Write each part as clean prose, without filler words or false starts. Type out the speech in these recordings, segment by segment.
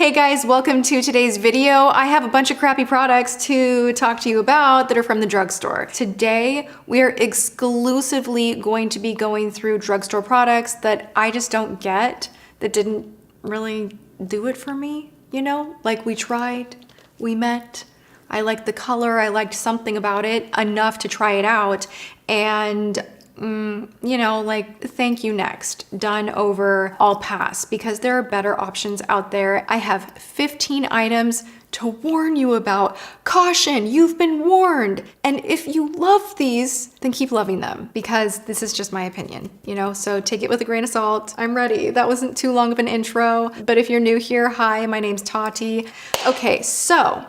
Hey guys, welcome to today's video. I have a bunch of crappy products to talk to you about that are from the drugstore. Today, we are exclusively going to be going through drugstore products that I just don't get, that didn't really do it for me, you know? Like we tried, we met, I liked the color, I liked something about it enough to try it out, and you know, like, thank you, next, done, over, I'll pass, because there are better options out there. I have 15 items to warn you about. Caution, you've been warned. And if you love these, then keep loving them, because this is just my opinion, you know? So take it with a grain of salt. I'm ready. That wasn't too long of an intro, but if you're new here, hi, my name's Tati. Okay, so,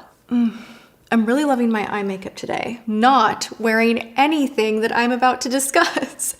I'm really loving my eye makeup today, not wearing anything that I'm about to discuss.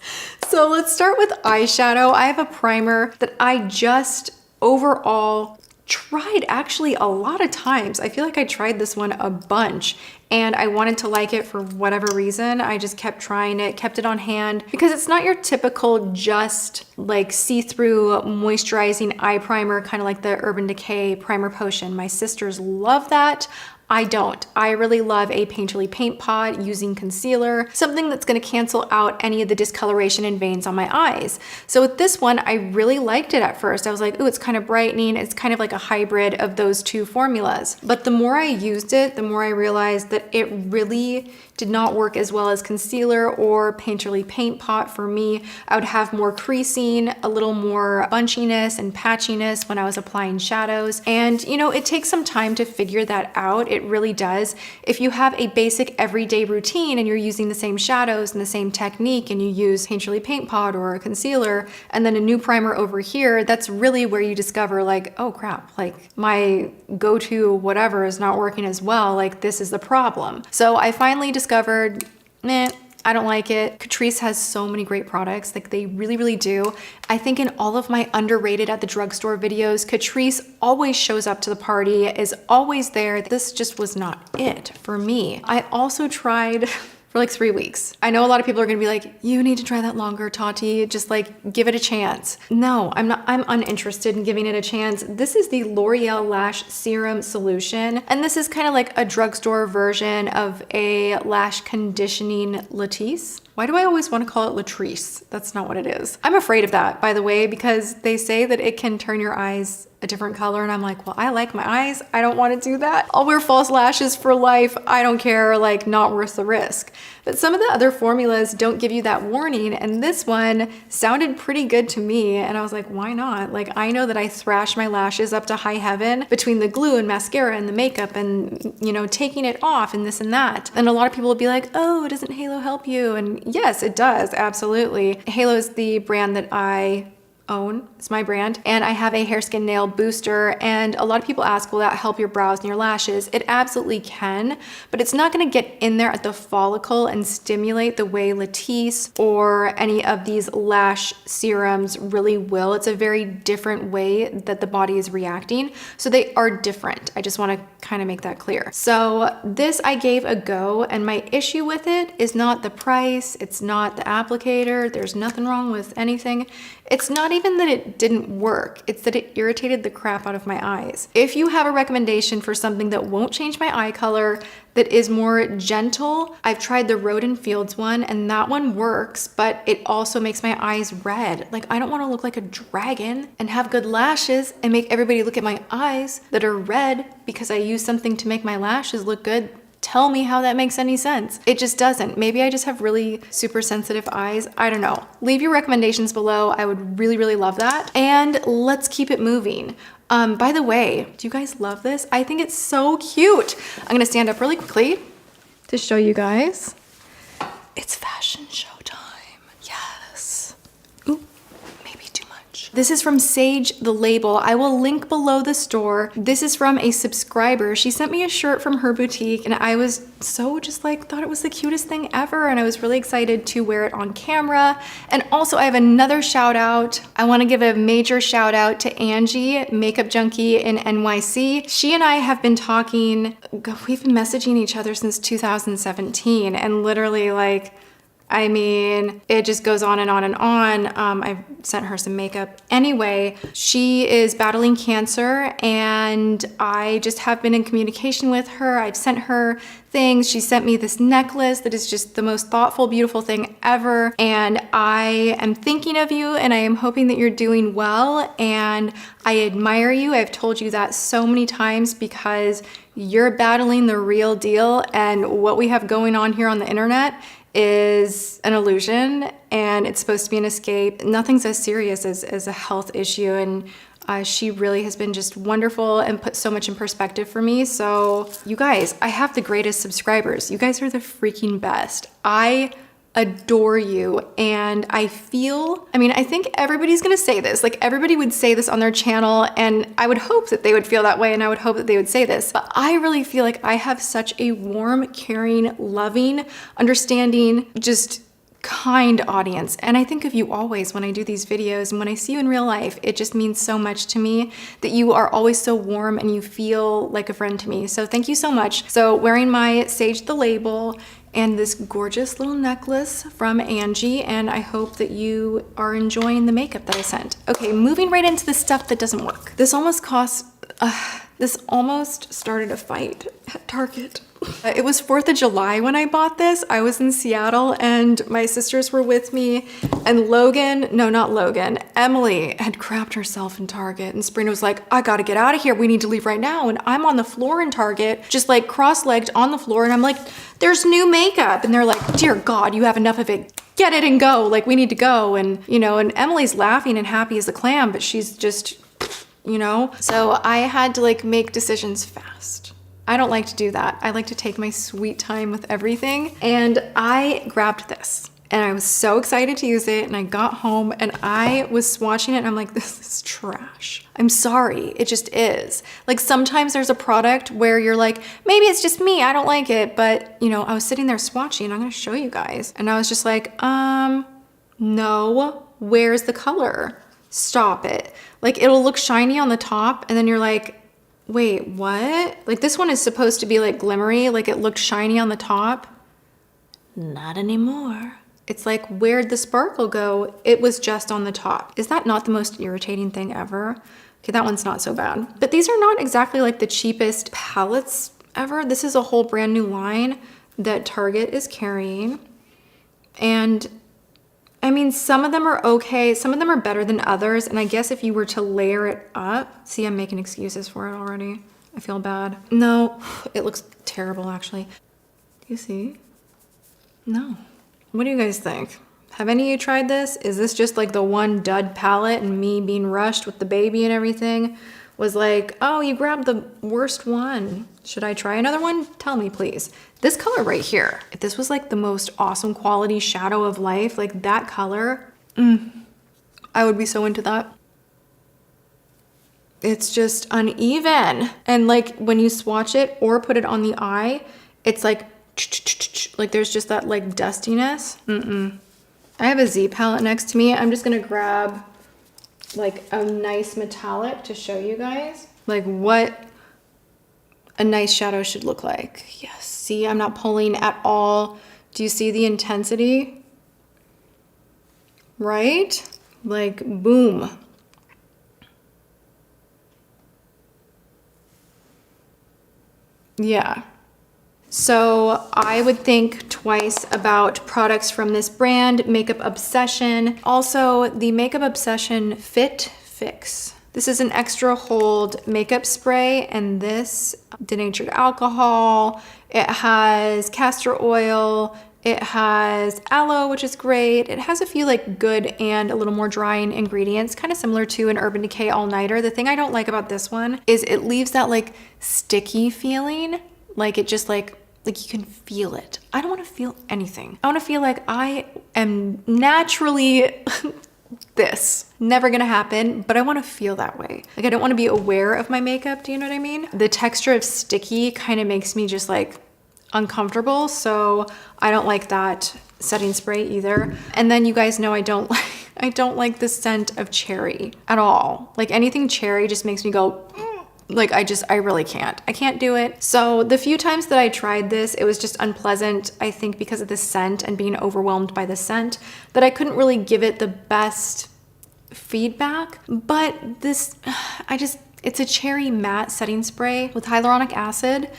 So let's start with eyeshadow. I have a primer that I just overall tried actually a lot of times. I feel like I tried this one a bunch and I wanted to like it for whatever reason. I just kept trying it, kept it on hand, because it's not your typical just like see-through moisturizing eye primer, kind of like the Urban Decay Primer Potion. My sisters love that. I don't. I really love a painterly paint pot using concealer, something that's gonna cancel out any of the discoloration and veins on my eyes. So with this one, I really liked it at first. I was like, ooh, it's kind of brightening. It's kind of like a hybrid of those two formulas. But the more I used it, the more I realized that it really did not work as well as concealer or painterly paint pot for me. I would have more creasing, a little more bunchiness and patchiness when I was applying shadows. And you know, it takes some time to figure that out. It really does. If you have a basic everyday routine and you're using the same shadows and the same technique and you use painterly paint pot or a concealer and then a new primer over here, that's really where you discover like, oh crap, like my go-to whatever is not working as well. Like this is the problem. So I finally discovered, I don't like it. Catrice has so many great products, like they really, really do. I think in all of my underrated at the drugstore videos, Catrice always shows up to the party, is always there. This just was not it for me. I also tried for like 3 weeks. I know a lot of people are gonna be like, you need to try that longer, Tati. Just like, give it a chance. No, I'm uninterested in giving it a chance. This is the L'Oreal Lash Serum Solution. And this is kind of like a drugstore version of a lash conditioning Latisse. Why do I always want to call it Latrice? That's not what it is. I'm afraid of that, by the way, because they say that it can turn your eyes a different color, and I'm like, well, I like my eyes. I don't want to do that. I'll wear false lashes for life. I don't care, like not worth the risk. But some of the other formulas don't give you that warning, and this one sounded pretty good to me, and I was like, why not? Like, I know that I thrash my lashes up to high heaven between the glue and mascara and the makeup and, you know, taking it off and this and that. And a lot of people will be like, oh, doesn't Halo help you? And yes, it does, absolutely. Halo is the brand that I own. It's my brand. And I have a hair, skin, nail booster. And a lot of people ask, will that help your brows and your lashes? It absolutely can, but it's not going to get in there at the follicle and stimulate the way Latisse or any of these lash serums really will. It's a very different way that the body is reacting. So they are different. I just want to kind of make that clear. So this I gave a go, and my issue with it is not the price. It's not the applicator. There's nothing wrong with anything. It's not even that it didn't work, it's that it irritated the crap out of my eyes. If you have a recommendation for something that won't change my eye color, that is more gentle, I've tried the Roden Fields one, and that one works, but it also makes my eyes red. Like, I don't want to look like a dragon and have good lashes and make everybody look at my eyes that are red because I use something to make my lashes look good. Tell me how that makes any sense. It just doesn't. Maybe I just have really super sensitive eyes. I don't know. Leave your recommendations below. I would really, really love that. And let's keep it moving. By the way, do you guys love this? I think it's so cute. I'm gonna stand up really quickly to show you guys. It's fashion show time. Yes. Ooh, maybe too much. This is from Sage the Label. I will link below the store. This is from a subscriber. She sent me a shirt from her boutique, and I was so just like, thought it was the cutest thing ever, and I was really excited to wear it on camera. And also I have another shout out. I want to give a major shout out to Angie, Makeup Junkie in NYC. She and I have been talking, we've been messaging each other since 2017, and literally like, I mean, it just goes on and on and on. I've sent her some makeup. Anyway, she is battling cancer and I just have been in communication with her. I've sent her things. She sent me this necklace that is just the most thoughtful, beautiful thing ever. And I am thinking of you and I am hoping that you're doing well. And I admire you. I've told you that so many times because you're battling the real deal. And what we have going on here on the internet is an illusion and it's supposed to be an escape. Nothing's as serious as a health issue. And she really has been just wonderful and put so much in perspective for me. So you guys, I have the greatest subscribers. You guys are the freaking best. I adore you. And I think everybody's gonna say this. Like everybody would say this on their channel and I would hope that they would feel that way and I would hope that they would say this. But I really feel like I have such a warm, caring, loving, understanding, just kind audience. And I think of you always when I do these videos and when I see you in real life, it just means so much to me that you are always so warm and you feel like a friend to me. So thank you so much. So wearing my Sage the Label and this gorgeous little necklace from Angie, and I hope that you are enjoying the makeup that I sent. Okay, moving right into the stuff that doesn't work. This almost started a fight at Target. It was 4th of July when I bought this. I was in Seattle and my sisters were with me and Emily had crapped herself in Target and Sabrina was like, I gotta get out of here. We need to leave right now. And I'm on the floor in Target, just like cross-legged on the floor. And I'm like, there's new makeup. And they're like, dear God, you have enough of it. Get it and go. Like we need to go. And and Emily's laughing and happy as a clam, but she's just, So I had to like make decisions fast. I don't like to do that. I like to take my sweet time with everything. And I grabbed this and I was so excited to use it. And I got home and I was swatching it and I'm like, this is trash. I'm sorry, it just is. Like sometimes there's a product where you're like, maybe it's just me, I don't like it. But I was sitting there swatching, I'm gonna show you guys. And I was just like, no, where's the color? Stop it. Like it'll look shiny on the top and then you're like, wait, what? Like this one is supposed to be like glimmery, like it looked shiny on the top. Not anymore. It's like, where'd the sparkle go? It was just on the top. Is that not the most irritating thing ever? Okay, that one's not so bad. But these are not exactly like the cheapest palettes ever. This is a whole brand new line that Target is carrying. And I mean, some of them are okay. Some of them are better than others. And I guess if you were to layer it up, see, I'm making excuses for it already. I feel bad. No, it looks terrible actually. Do you see? No. What do you guys think? Have any of you tried this? Is this just like the one dud palette and me being rushed with the baby and everything was like, oh, you grabbed the worst one. Should I try another one? Tell me, please. This color right here, if this was like the most awesome quality shadow of life, like that color, I would be so into that. It's just uneven. And like when you swatch it or put it on the eye, it's like there's just that like dustiness. I have a Z palette next to me. I'm just gonna grab like a nice metallic to show you guys like what a nice shadow should look like. Yes, see, I'm not pulling at all. Do you see the intensity? Right? Like boom. Yeah. So I would think twice about products from this brand, Makeup Obsession. Also, the Makeup Obsession Fit Fix. This is an extra hold makeup spray, and this denatured alcohol. It has castor oil. It has aloe, which is great. It has a few like good and a little more drying ingredients, kind of similar to an Urban Decay All-Nighter. The thing I don't like about this one is it leaves that like sticky feeling. Like it just like you can feel it. I don't want to feel anything. I want to feel like I am naturally this. Never gonna happen, but I want to feel that way. Like I don't want to be aware of my makeup, do you know what I mean? The texture of sticky kind of makes me just like uncomfortable, so I don't like that setting spray either. And then you guys know I don't like the scent of cherry at all. Like anything cherry just makes me go, Like I really can't. I can't do it. So the few times that I tried this, it was just unpleasant. I think because of the scent and being overwhelmed by the scent, that I couldn't really give it the best feedback. But this, it's a cherry matte setting spray with hyaluronic acid.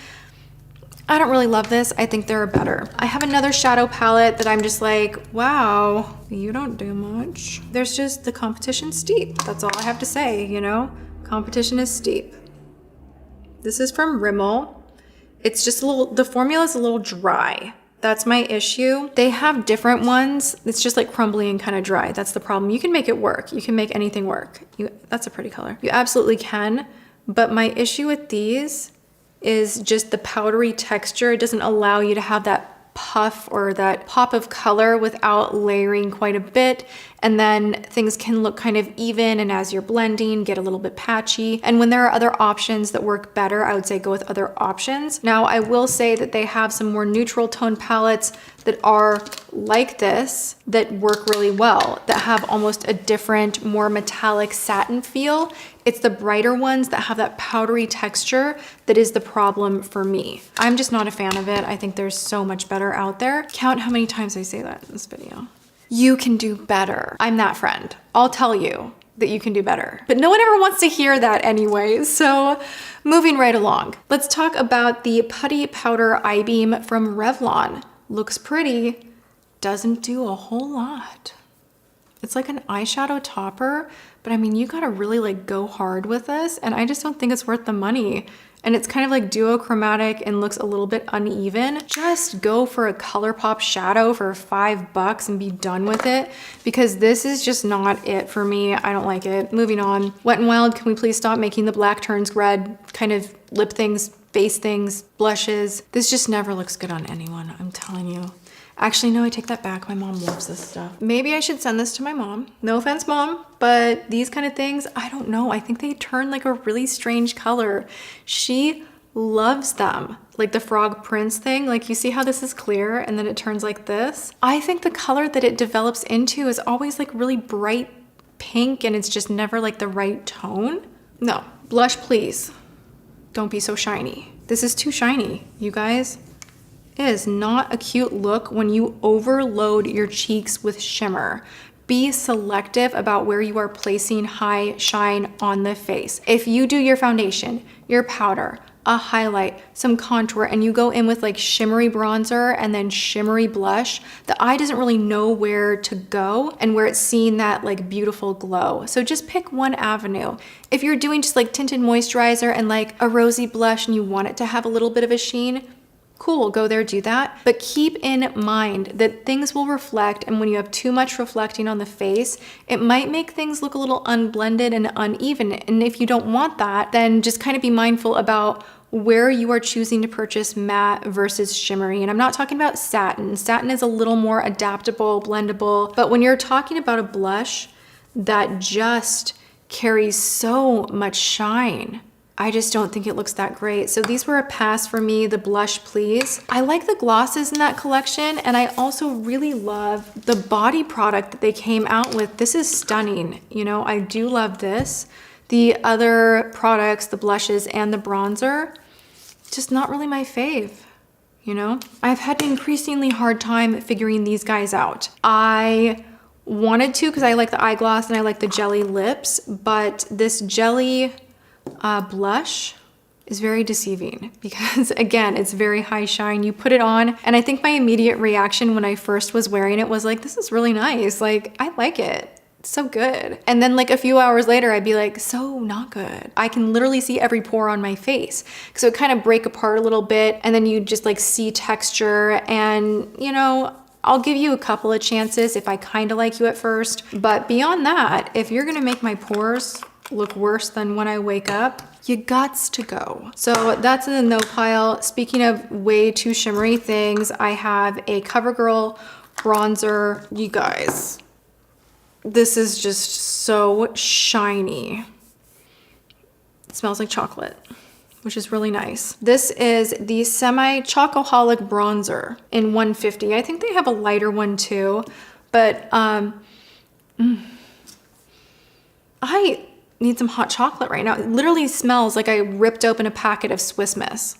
I don't really love this. I think there are better. I have another shadow palette that I'm just like, wow, you don't do much. There's just, the competition's steep. That's all I have to say, you know? Competition is steep. This is from Rimmel. It's just a little, the formula is a little dry. That's my issue. They have different ones. It's just like crumbly and kind of dry. That's the problem. You can make it work. You can make anything work. That's a pretty color. You absolutely can. But my issue with these is just the powdery texture. It doesn't allow you to have that puff or that pop of color without layering quite a bit. And then things can look kind of even, and as you're blending, get a little bit patchy. And when there are other options that work better, I would say go with other options. Now, I will say that they have some more neutral tone palettes that are like this, that work really well, that have almost a different, more metallic satin feel. It's the brighter ones that have that powdery texture that is the problem for me. I'm just not a fan of it. I think there's so much better out there. Count how many times I say that in this video. You can do better. I'm that friend. I'll tell you that you can do better. But no one ever wants to hear that anyway. So moving right along. Let's talk about the Putty Powder Eye Beam from Revlon. Looks pretty, doesn't do a whole lot. It's like an eyeshadow topper, but I mean, you gotta really like go hard with this, and I just don't think it's worth the money. And it's kind of like duochromatic and looks a little bit uneven. Just go for a ColourPop shadow for $5 and be done with it, because this is just not it for me. I don't like it. Moving on. Wet n Wild, can we please stop making the black turns red kind of lip things, face things, blushes? This just never looks good on anyone, I'm telling you. Actually, no, I take that back. My mom loves this stuff. Maybe I should send this to my mom. No offense, mom, but these kind of things, I don't know. I think they turn like a really strange color. She loves them. Like the frog prince thing, like you see how this is clear and then it turns like this? I think the color that it develops into is always like really bright pink, and it's just never like the right tone. No, blush please. Don't be so shiny. This is too shiny, you guys. It is not a cute look when you overload your cheeks with shimmer. Be selective about where you are placing high shine on the face. If you do your foundation, your powder, a highlight, some contour, and you go in with like shimmery bronzer and then shimmery blush, the eye doesn't really know where to go and where it's seeing that like beautiful glow. So just pick one avenue. If you're doing just like tinted moisturizer and like a rosy blush and you want it to have a little bit of a sheen, cool, go there, do that. But keep in mind that things will reflect, and when you have too much reflecting on the face, it might make things look a little unblended and uneven. And if you don't want that, then just kind of be mindful about where you are choosing to purchase matte versus shimmery. And I'm not talking about satin. Satin is a little more adaptable, blendable. But when you're talking about a blush that just carries so much shine, I just don't think it looks that great. So these were a pass for me, the blush please. I like the glosses in that collection, and I also really love the body product that they came out with. This is stunning. You know, I do love this. The other products, the blushes and the bronzer, just not really my fave. You know, I've had an increasingly hard time figuring these guys out. I wanted to because I like the eye gloss and I like the jelly lips, but this jelly blush is very deceiving because again, it's very high shine. You put it on, and I think my immediate reaction when I first was wearing it was like, this is really nice. Like, I like it. It's so good. And then like a few hours later, I'd be like, so not good. I can literally see every pore on my face. So it kind of break apart a little bit, and then you just like see texture. And you know, I'll give you a couple of chances if I kind of like you at first. But beyond that, if you're gonna make my pores look worse than when I wake up, you gots to go. So that's in the no pile. Speaking of way too shimmery things, I have a CoverGirl bronzer. You guys, this is just so shiny. It smells like chocolate, which is really nice. This is the Semi-Chocoholic Bronzer in 150. I think they have a lighter one need some hot chocolate right now. It literally smells like I ripped open a packet of Swiss Miss.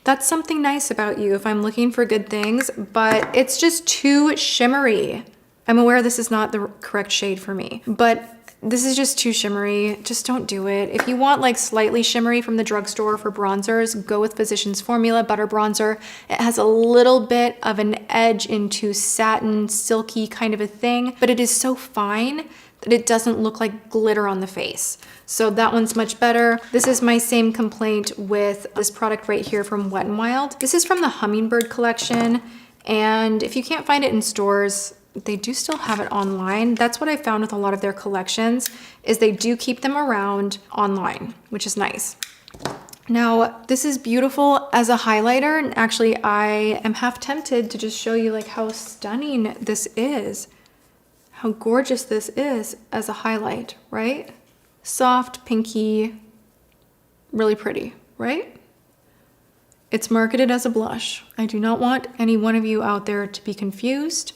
That's something nice about you if I'm looking for good things, but it's just too shimmery. I'm aware this is not the correct shade for me, but this is just too shimmery. Just don't do it. If you want like slightly shimmery from the drugstore for bronzers, go with Physicians Formula Butter Bronzer. It has a little bit of an edge into satin, silky kind of a thing, but it is so fine that it doesn't look like glitter on the face. So that one's much better. This is my same complaint with this product right here from Wet n Wild. This is from the Hummingbird collection. And if you can't find it in stores, they do still have it online. That's what I found with a lot of their collections, is they do keep them around online, which is nice. Now, this is beautiful as a highlighter. And actually, I am half tempted to just show you like how stunning this is. How gorgeous this is as a highlight, right? Soft, pinky, really pretty, right? It's marketed as a blush. I do not want any one of you out there to be confused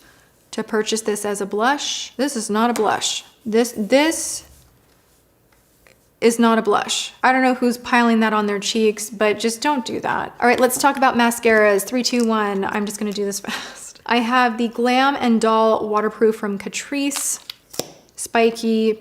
to purchase this as a blush. This is not a blush. This is not a blush. I don't know who's piling that on their cheeks, but just don't do that. All right, let's talk about mascaras. 3, 2, 1. I'm just gonna do this fast. I have the Glam and Doll Waterproof from Catrice. Spiky,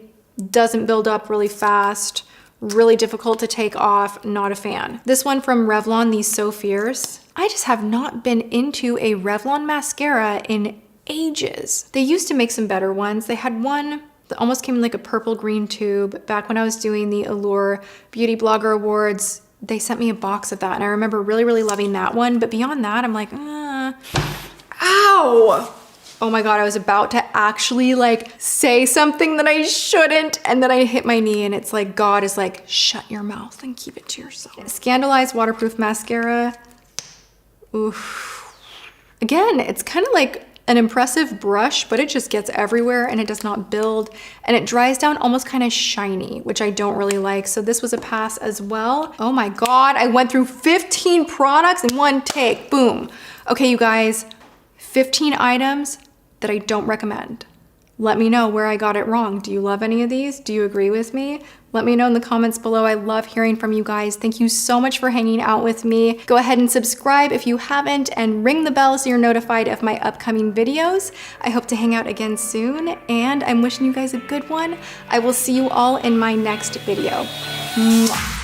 doesn't build up really fast, really difficult to take off, not a fan. This one from Revlon, the So Fierce. I just have not been into a Revlon mascara in ages. They used to make some better ones. They had one that almost came in like a purple green tube. Back when I was doing the Allure Beauty Blogger Awards, they sent me a box of that, and I remember really, really loving that one. But beyond that, I'm like, ow! Oh my God, I was about to actually like say something that I shouldn't, and then I hit my knee, and it's like, God is like, shut your mouth and keep it to yourself. Scandalized Waterproof Mascara. Oof. Again, it's kind of like an impressive brush, but it just gets everywhere and it does not build, and it dries down almost kind of shiny, which I don't really like. So this was a pass as well. Oh my God, I went through 15 products in one take, boom. Okay, you guys, 15 items that I don't recommend. Let me know where I got it wrong. Do you love any of these? Do you agree with me? Let me know in the comments below. I love hearing from you guys. Thank you so much for hanging out with me. Go ahead and subscribe if you haven't, and ring the bell so you're notified of my upcoming videos. I hope to hang out again soon, and I'm wishing you guys a good one. I will see you all in my next video. Mwah.